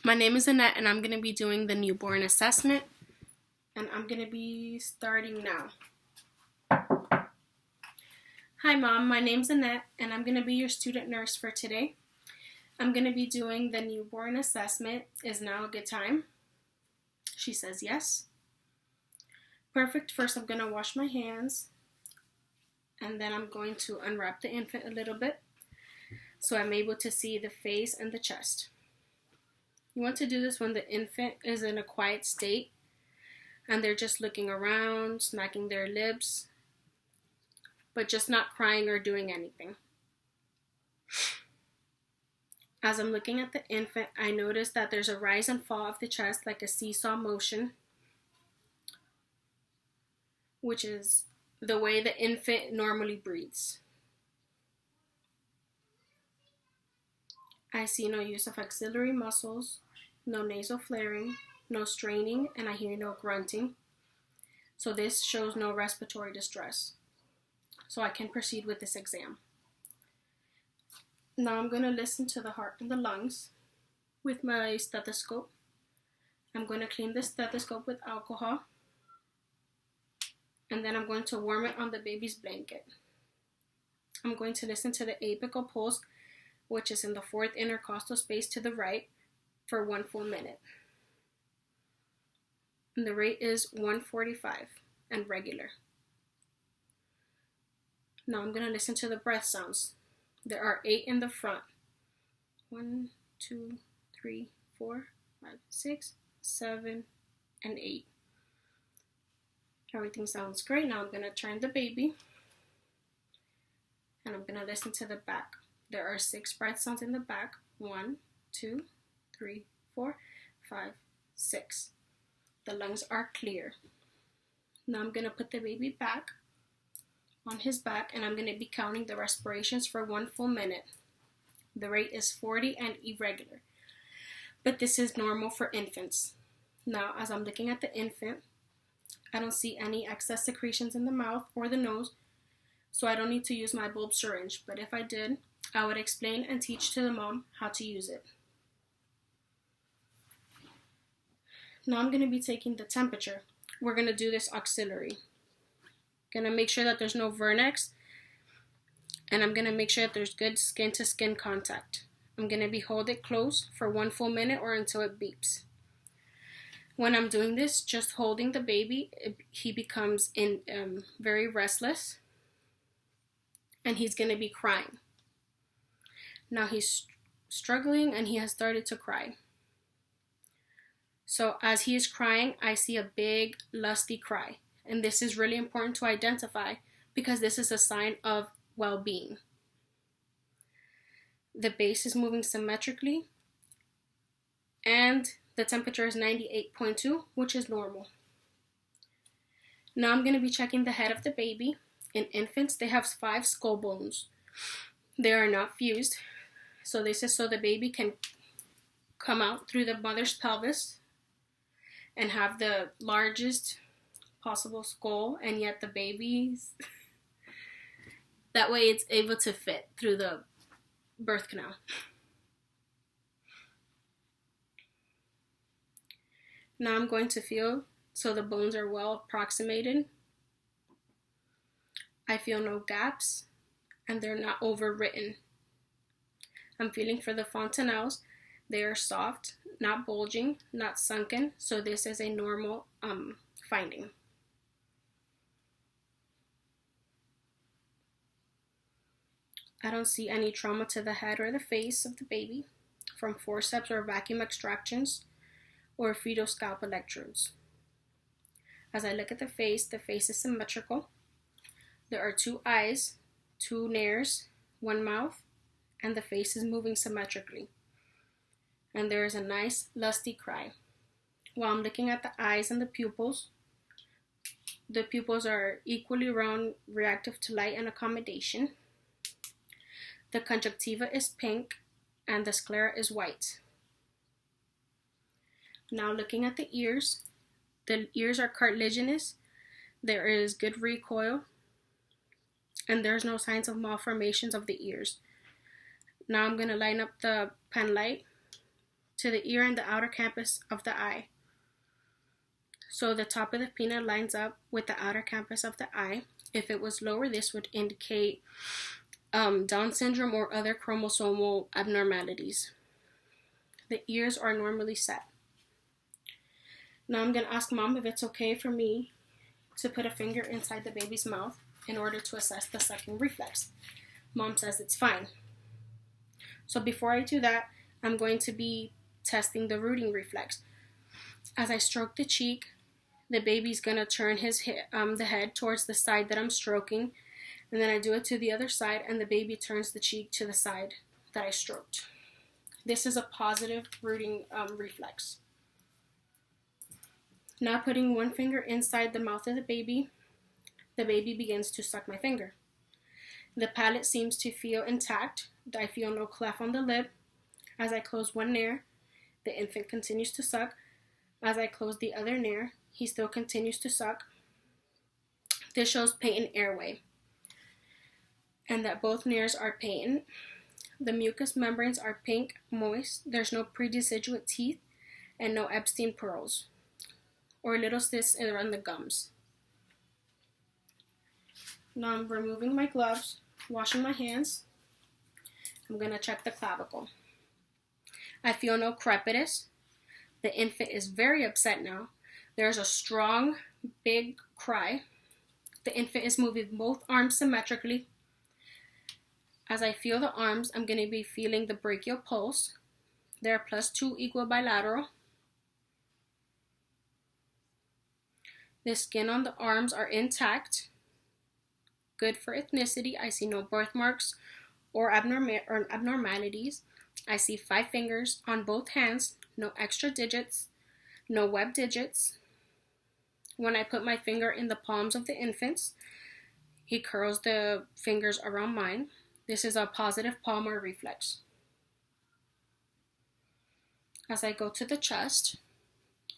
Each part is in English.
My name is Annette, and I'm going to be doing the newborn assessment, and I'm going to be starting now. Hi, Mom. My name's Annette, and I'm going to be your student nurse for today. I'm going to be doing the newborn assessment. Is now a good time? She says yes. Perfect. First, I'm going to wash my hands, and then I'm going to unwrap the infant a little bit so I'm able to see the face and the chest. You want to do this when the infant is in a quiet state and they're just looking around, smacking their lips, but just not crying or doing anything. As I'm looking at the infant, I notice that there's a rise and fall of the chest like a seesaw motion, which is the way the infant normally breathes. I see no use of axillary muscles, no nasal flaring, no straining, and I hear no grunting. So this shows no respiratory distress. So I can proceed with this exam. Now I'm going to listen to the heart and the lungs with my stethoscope. I'm going to clean the stethoscope with alcohol. And then I'm going to warm it on the baby's blanket. I'm going to listen to the apical pulse, which is in the fourth intercostal space to the right, for 1 full minute. And the rate is 145 and regular. Now I'm going to listen to the breath sounds. There are 8 in the front. 1, 2, 3, 4, 5, 6, 7, and 8. Everything sounds great. Now I'm going to turn the baby, and I'm going to listen to the back. There are 6 breath sounds in the back. 1, 2, 3, 4, 5, 6. The lungs are clear. Now I'm going to put the baby back on his back, and I'm going to be counting the respirations for 1 full minute. The rate is 40 and irregular, but this is normal for infants. Now, as I'm looking at the infant, I don't see any excess secretions in the mouth or the nose, so I don't need to use my bulb syringe, but if I did, I would explain and teach to the mom how to use it. Now I'm going to be taking the temperature. We're going to do this auxiliary. Going to make sure that there's no vernix, and I'm going to make sure that there's good skin-to-skin contact. I'm going to be holding it close for 1 full minute or until it beeps. When I'm doing this, just holding the baby, he becomes very restless, and he's going to be crying. Now he's struggling, and he has started to cry. So as he is crying, I see a big, lusty cry. And this is really important to identify because this is a sign of well-being. The base is moving symmetrically, and the temperature is 98.2, which is normal. Now I'm going to be checking the head of the baby. In infants, they have 5 skull bones. They are not fused. So this is so the baby can come out through the mother's pelvis and have the largest possible skull, and yet the baby's that way it's able to fit through the birth canal. Now I'm going to feel so the bones are well approximated. I feel no gaps, and they're not overwritten. I'm feeling for the fontanelles. They are soft, not bulging, not sunken, so this is a normal finding. I don't see any trauma to the head or the face of the baby from forceps or vacuum extractions or fetal scalp electrodes. As I look at the face is symmetrical. There are 2 eyes, 2 nares, 1 mouth, and the face is moving symmetrically. And there is a nice, lusty cry. While I'm looking at the eyes and the pupils are equally round, reactive to light and accommodation. The conjunctiva is pink, and the sclera is white. Now looking at the ears are cartilaginous. There is good recoil, and there's no signs of malformations of the ears. Now I'm going to line up the pen light to the ear and the outer campus of the eye. So the top of the peanut lines up with the outer campus of the eye. If it was lower, this would indicate Down syndrome or other chromosomal abnormalities. The ears are normally set. Now I'm going to ask mom if it's okay for me to put a finger inside the baby's mouth in order to assess the sucking reflex. Mom says it's fine. So before I do that, I'm going to be testing the rooting reflex. As I stroke the cheek, the baby's going to turn the head towards the side that I'm stroking, and then I do it to the other side, and the baby turns the cheek to the side that I stroked. This is a positive rooting reflex. Now putting one finger inside the mouth of the baby begins to suck my finger. The palate seems to feel intact. I feel no cleft on the lip. As I close one nair, the infant continues to suck. As I close the other nair, he still continues to suck. This shows patent airway, and that both nairs are patent. The mucous membranes are pink, moist. There's no predeciduate teeth and no Epstein pearls or little cysts around the gums. Now I'm removing my gloves, washing my hands. I'm going to check the clavicle. I feel no crepitus. The infant is very upset now. There's a strong, big cry. The infant is moving both arms symmetrically. As I feel the arms, I'm going to be feeling the brachial pulse. They're +2 equal bilateral. The skin on the arms are intact. Good for ethnicity. I see no birthmarks or abnormalities. I see 5 fingers on both hands, no extra digits, no web digits. When I put my finger in the palms of the infants, he curls the fingers around mine. This is a positive palmar reflex. As I go to the chest,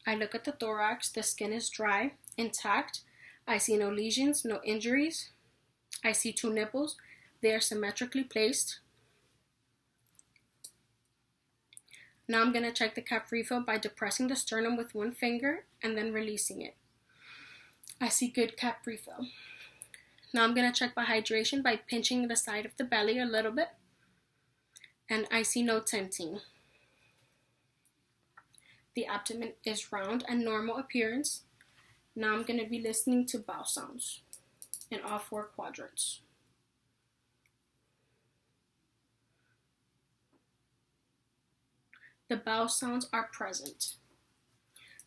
I look at the thorax. The skin is dry, intact. I see no lesions, no injuries. I see 2 nipples. They are symmetrically placed. Now I'm going to check the cap refill by depressing the sternum with one finger and then releasing it. I see good cap refill. Now I'm going to check by hydration by pinching the side of the belly a little bit. And I see no tenting. The abdomen is round and normal appearance. Now I'm going to be listening to bowel sounds in all 4 quadrants. The bowel sounds are present.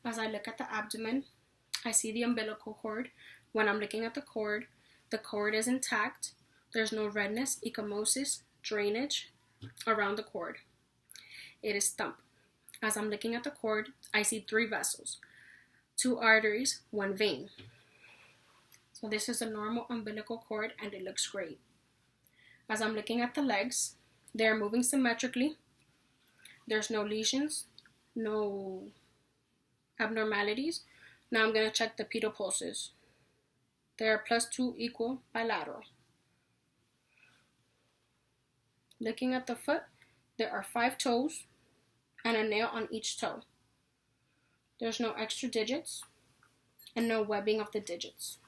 As I look at the abdomen, I see the umbilical cord. When I'm looking at the cord is intact. There's no redness, ecchymosis, drainage around the cord. It is thump. As I'm looking at the cord, I see 3 vessels, 2 arteries, 1 vein. So this is a normal umbilical cord and it looks great. As I'm looking at the legs, they're moving symmetrically. There's no lesions, no abnormalities. Now I'm going to check the pedal pulses. They're +2 equal bilateral. Looking at the foot, there are 5 toes and a nail on each toe. There's no extra digits and no webbing of the digits.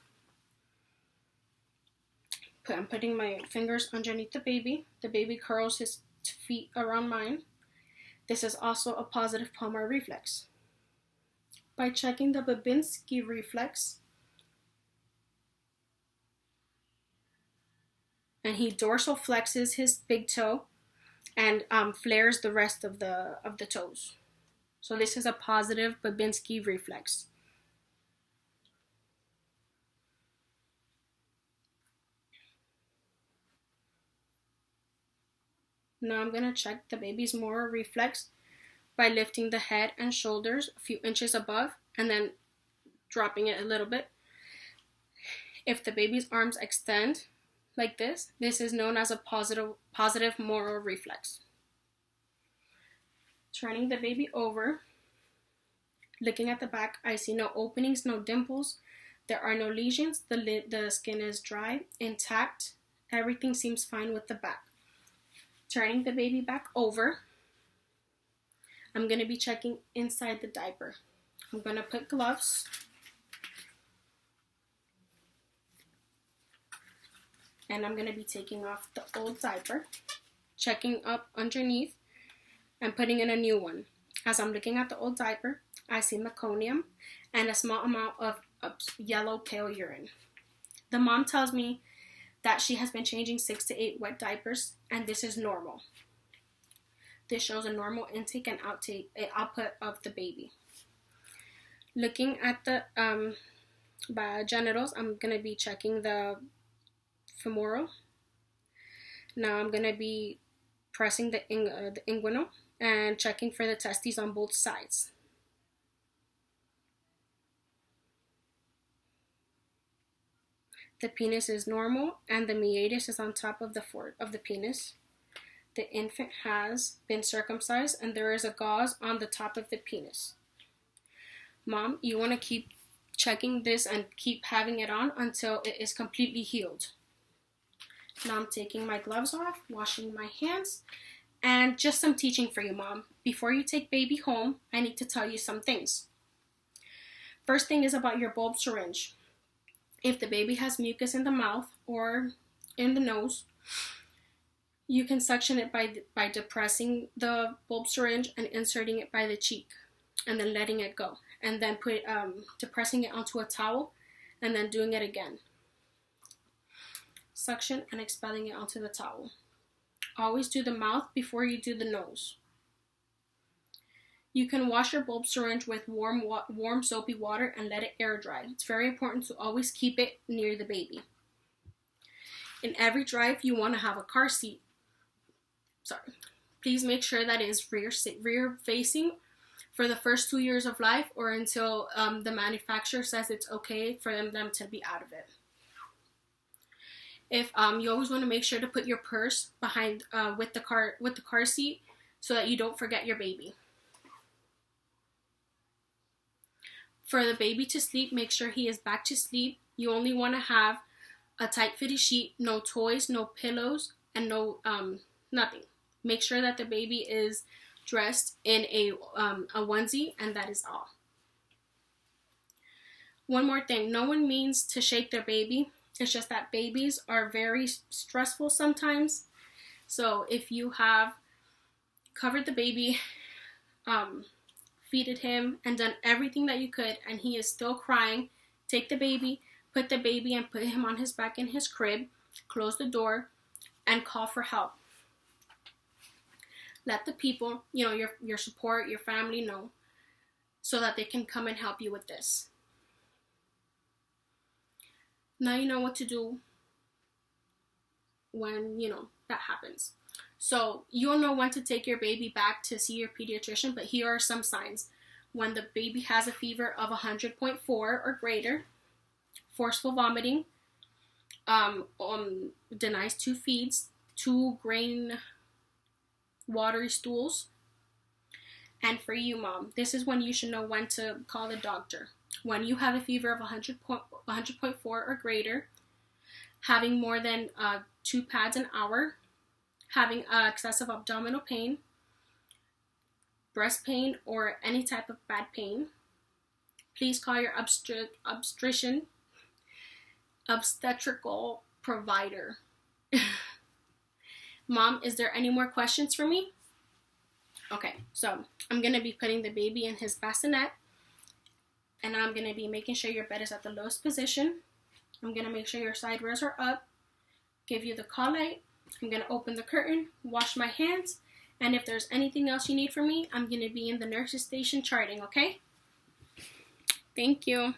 I'm putting my fingers underneath the baby. The baby curls his feet around mine. This is also a positive palmar reflex. By checking the Babinski reflex, and he dorsal flexes his big toe and flares the rest of the toes. So this is a positive Babinski reflex. Now I'm going to check the baby's Mora reflex by lifting the head and shoulders a few inches above and then dropping it a little bit. If the baby's arms extend like this is known as a positive Mora reflex. Turning the baby over, looking at the back, I see no openings, no dimples. There are no lesions. The skin is dry, intact. Everything seems fine with the back. Turning the baby back over, I'm going to be checking inside the diaper. I'm going to put gloves. And I'm going to be taking off the old diaper, checking up underneath, and putting in a new one. As I'm looking at the old diaper, I see meconium and a small amount of yellow pale urine. The mom tells me that she has been changing 6 to 8 wet diapers, and this is normal. This shows a normal intake and output of the baby. Looking at the genitals, I'm going to be checking the femoral. Now I'm going to be pressing the inguinal and checking for the testes on both sides. The penis is normal and the meatus is on top of the penis. The infant has been circumcised and there is a gauze on the top of the penis. Mom, you want to keep checking this and keep having it on until it is completely healed. Now I'm taking my gloves off, washing my hands, and just some teaching for you, Mom. Before you take baby home, I need to tell you some things. First thing is about your bulb syringe. If the baby has mucus in the mouth or in the nose, you can suction it by depressing the bulb syringe and inserting it by the cheek and then letting it go. And then depressing it onto a towel and then doing it again. Suction and expelling it onto the towel. Always do the mouth before you do the nose. You can wash your bulb syringe with warm soapy water and let it air dry. It's very important to always keep it near the baby. In every drive, you want to have a car seat. Please make sure that it is rear facing for the first 2 years of life or until the manufacturer says it's okay for them to be out of it. If you always want to make sure to put your purse behind with the car seat so that you don't forget your baby. For the baby to sleep, make sure he is back to sleep. You only want to have a tight-fitted sheet, no toys, no pillows, and no nothing. Make sure that the baby is dressed in a onesie, and that is all. One more thing, no one means to shake their baby. It's just that babies are very stressful sometimes. So if you have covered the baby, feeded him, and done everything that you could, and he is still crying, take the baby, put the baby and put him on his back in his crib, close the door, and call for help. Let the people, your support, your family know so that they can come and help you with this. Now you know what to do when, that happens. So you'll know when to take your baby back to see your pediatrician, but here are some signs. When the baby has a fever of 100.4 or greater, forceful vomiting, denies 2 feeds, 2 grain watery stools. And for you, Mom, this is when you should know when to call the doctor. When you have a fever of 100.4 or greater, having more than 2 pads an hour, having excessive abdominal pain, breast pain, or any type of bad pain, please call your obstetrical provider. Mom, is there any more questions for me? Okay, so I'm going to be putting the baby in his bassinet, and I'm going to be making sure your bed is at the lowest position. I'm going to make sure your side rails are up, give you the call light. I'm going to open the curtain, wash my hands, and if there's anything else you need from me, I'm going to be in the nurse's station charting, okay? Thank you.